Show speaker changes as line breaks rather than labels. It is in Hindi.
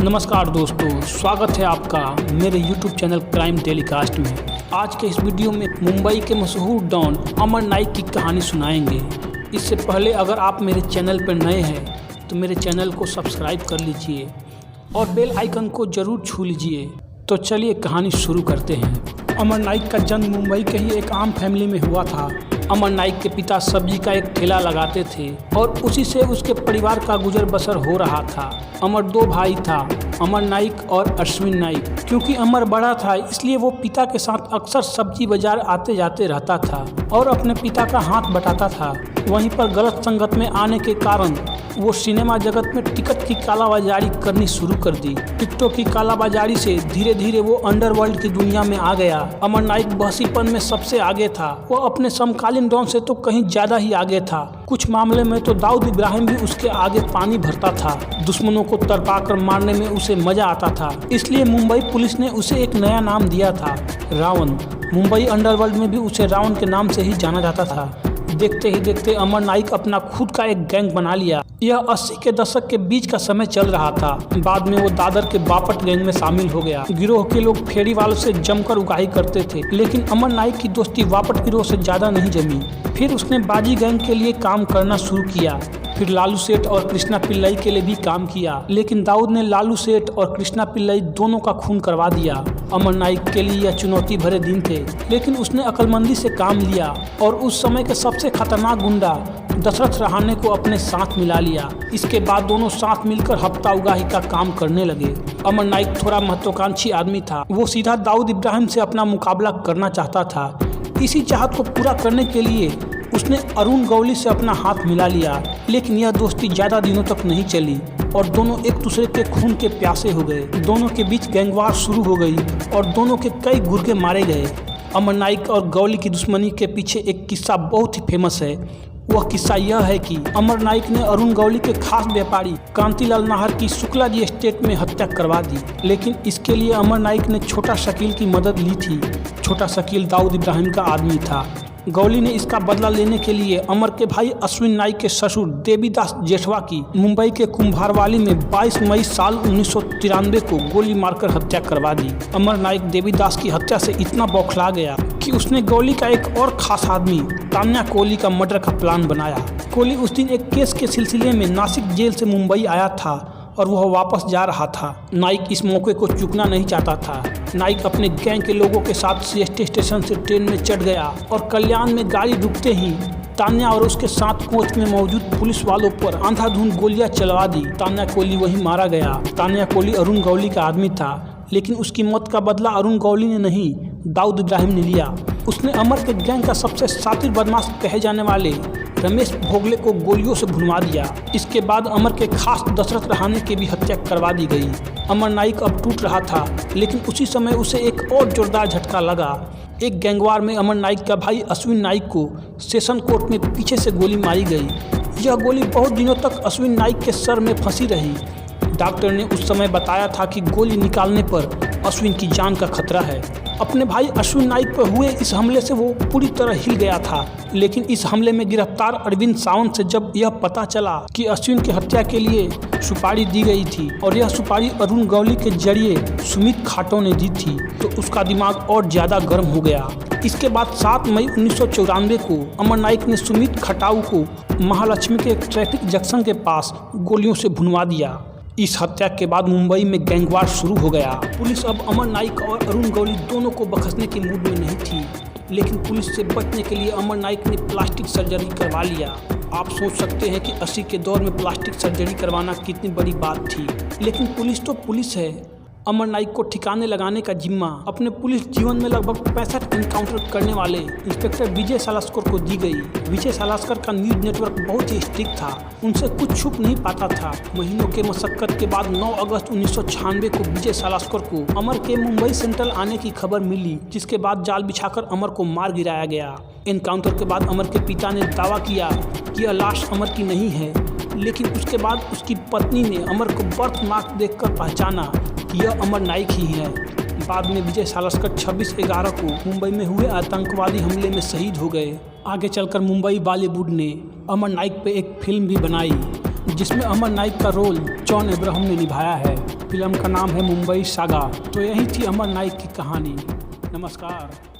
नमस्कार दोस्तों, स्वागत है आपका मेरे YouTube चैनल क्राइम टेलीकास्ट में। आज के इस वीडियो में मुंबई के मशहूर डॉन अमर नाइक की कहानी सुनाएंगे। इससे पहले अगर आप मेरे चैनल पर नए हैं तो मेरे चैनल को सब्सक्राइब कर लीजिए और बेल आइकन को ज़रूर छू लीजिए। तो चलिए कहानी शुरू करते हैं। अमर नाइक का जन्म मुंबई के ही एक आम फैमिली में हुआ था। अमर नाइक के पिता सब्जी का एक ठेला लगाते थे और उसी से उसके परिवार का गुजर बसर हो रहा था। अमर दो भाई था, अमर नाइक और अश्विन नाइक। क्योंकि अमर बड़ा था इसलिए वो पिता के साथ अक्सर सब्जी बाजार आते जाते रहता था और अपने पिता का हाथ बटाता था। वहीं पर गलत संगत में आने के कारण वो सिनेमा जगत में टिकट की कालाबाजारी करनी शुरू कर दी। टिकटों की कालाबाजारी से धीरे धीरे वो अंडरवर्ल्ड की दुनिया में आ गया। अमर नाइक बहसीपन में सबसे आगे था। वो अपने समकालीन डॉन से तो कहीं ज्यादा ही आगे था। कुछ मामले में तो दाऊद इब्राहिम भी उसके आगे पानी भरता था। दुश्मनों को तड़पा कर मारने में उसे मजा आता था। इसलिए मुंबई पुलिस ने उसे एक नया नाम दिया था, रावण। मुंबई अंडरवर्ल्ड में भी उसे रावण के नाम से ही जाना जाता था। देखते ही देखते अमर नाइक अपना खुद का एक गैंग बना लिया। यह 80 के दशक के बीच का समय चल रहा था। बाद में वो दादर के बापट गैंग में शामिल हो गया। गिरोह के लोग फेरी वालों से जमकर उगाही करते थे, लेकिन अमर नाइक की दोस्ती बापट गिरोह से ज्यादा नहीं जमी। फिर उसने बाजी गैंग के लिए काम करना शुरू किया। फिर लालू सेठ और कृष्णा पिल्लई के लिए भी काम किया, लेकिन दाऊद ने लालू सेठ और कृष्णा पिल्लई दोनों का खून करवा दिया। अमर नाइक के लिए यह चुनौती भरे दिन थे, लेकिन उसने अक्लमंदी से काम लिया और उस समय के सबसे खतरनाक गुंडा दशरथ रहाणे को अपने साथ मिला लिया। इसके बाद दोनों साथ मिलकर हफ्ता उगाही का काम करने लगे। अमर नाइक थोड़ा महत्वाकांक्षी आदमी था। वो सीधा दाऊद इब्राहिम से अपना मुकाबला करना चाहता था। इसी चाहत को पूरा करने के लिए उसने अरुण गौली से अपना हाथ मिला लिया, लेकिन यह दोस्ती ज्यादा दिनों तक नहीं चली और दोनों एक दूसरे के खून के प्यासे हो गए। दोनों के बीच गैंगवार शुरू हो गई और दोनों के कई गुर्गे मारे गए। अमर नाइक और गौली की दुश्मनी के पीछे एक किस्सा बहुत ही फेमस है। वह किस्सा यह है कि अमर नाइक ने अरुण गौली के खास व्यापारी कांतिलाल नाहर की शुक्ला जी एस्टेट में हत्या करवा दी, लेकिन इसके लिए अमर नाइक ने छोटा शकील की मदद ली थी। छोटा शकील दाऊद इब्राहिम का आदमी था। गौली ने इसका बदला लेने के लिए अमर के भाई अश्विन नाइक के ससुर देवीदास जेठवा की मुंबई के कुंभारवाली में 22 मई साल 1993 को गोली मारकर हत्या करवा दी। अमर नाइक देवीदास की हत्या से इतना बौखला गया कि उसने गौली का एक और खास आदमी तान्या कोहली का मर्डर का प्लान बनाया। कोहली उस दिन एक केस के सिलसिले में नासिक जेल से मुंबई आया था और वह वापस जा रहा था। नाइक इस मौके को चूकना नहीं चाहता था। नाइक अपने गैंग के लोगों के साथ सीएसटी स्टेशन से ट्रेन में चढ़ गया और कल्याण में गाड़ी रुकते ही तान्या और उसके साथ कोच में मौजूद पुलिस वालों पर अंधाधुंध गोलियां चलवा दी। तान्या कोहली वहीं मारा गया। तान्या कोहली अरुण गौली का आदमी था, लेकिन उसकी मौत का बदला अरुण गौली ने नहीं, दाऊद इब्राहिम ने लिया। उसने अमर के गैंग का सबसे शातिर बदमाश कहे जाने वाले रमेश भोगले को गोलियों से भुनवा दिया। इसके बाद अमर के खास दशरथ रहाणे की भी हत्या करवा दी गई। अमर नाइक अब टूट रहा था, लेकिन उसी समय उसे एक और जोरदार झटका लगा। एक गैंगवार में अमर नाइक का भाई अश्विन नाइक को सेशन कोर्ट में पीछे से गोली मारी गई। यह गोली बहुत दिनों तक अश्विन नाइक के सर में फंसी रही। डॉक्टर ने उस समय बताया था कि गोली निकालने पर अश्विन की जान का खतरा है। अपने भाई अश्विन नाइक पर हुए इस हमले से वो पूरी तरह हिल गया था, लेकिन इस हमले में गिरफ्तार अरविंद सावंत से जब यह पता चला कि अश्विन की हत्या के लिए सुपारी दी गई थी और यह सुपारी अरुण गौली के जरिए सुमित खाटो ने दी थी, तो उसका दिमाग और ज्यादा गर्म हो गया। इसके बाद 7 मई 1994 को अमर नाइक ने सुमित खटाऊ को महालक्ष्मी के ट्रैफिक जंक्शन के पास गोलियों से भुनवा दिया। इस हत्या के बाद मुंबई में गैंगवार शुरू हो गया। पुलिस अब अमर नाइक और अरुण गौली दोनों को बख्शने के मूड में नहीं थी, लेकिन पुलिस से बचने के लिए अमर नाइक ने प्लास्टिक सर्जरी करवा लिया। आप सोच सकते हैं कि 80 के दौर में प्लास्टिक सर्जरी करवाना कितनी बड़ी बात थी, लेकिन पुलिस तो पुलिस है। अमर नाइक को ठिकाने लगाने का जिम्मा अपने पुलिस जीवन में लगभग 65 एनकाउंटर करने वाले इंस्पेक्टर विजय सालास्कर को दी गई। विजय सालास्कर का न्यूज नेटवर्क बहुत ही स्ट्रिक्ट था, उनसे कुछ छुप नहीं पाता था। महीनों के मशक्कत के बाद 9 अगस्त 1996 को विजय सालास्कर को अमर के मुंबई सेंट्रल आने की खबर मिली, जिसके बाद जाल बिछाकर अमर को मार गिराया गया। एनकाउंटर के बाद अमर के पिता ने दावा किया कि यह लाश अमर की नहीं है, लेकिन उसके बाद उसकी पत्नी ने अमर को बर्थ मार्क देखकर पहचाना कि यह अमर नाइक ही है। बाद में विजय सालास्कर 26/11 को मुंबई में हुए आतंकवादी हमले में शहीद हो गए। आगे चलकर मुंबई बॉलीवुड ने अमर नाइक पे एक फिल्म भी बनाई, जिसमें अमर नाइक का रोल जॉन अब्राहम ने निभाया है। फिल्म का नाम है मुंबई सागा। तो यही थी अमर नाइक की कहानी। नमस्कार।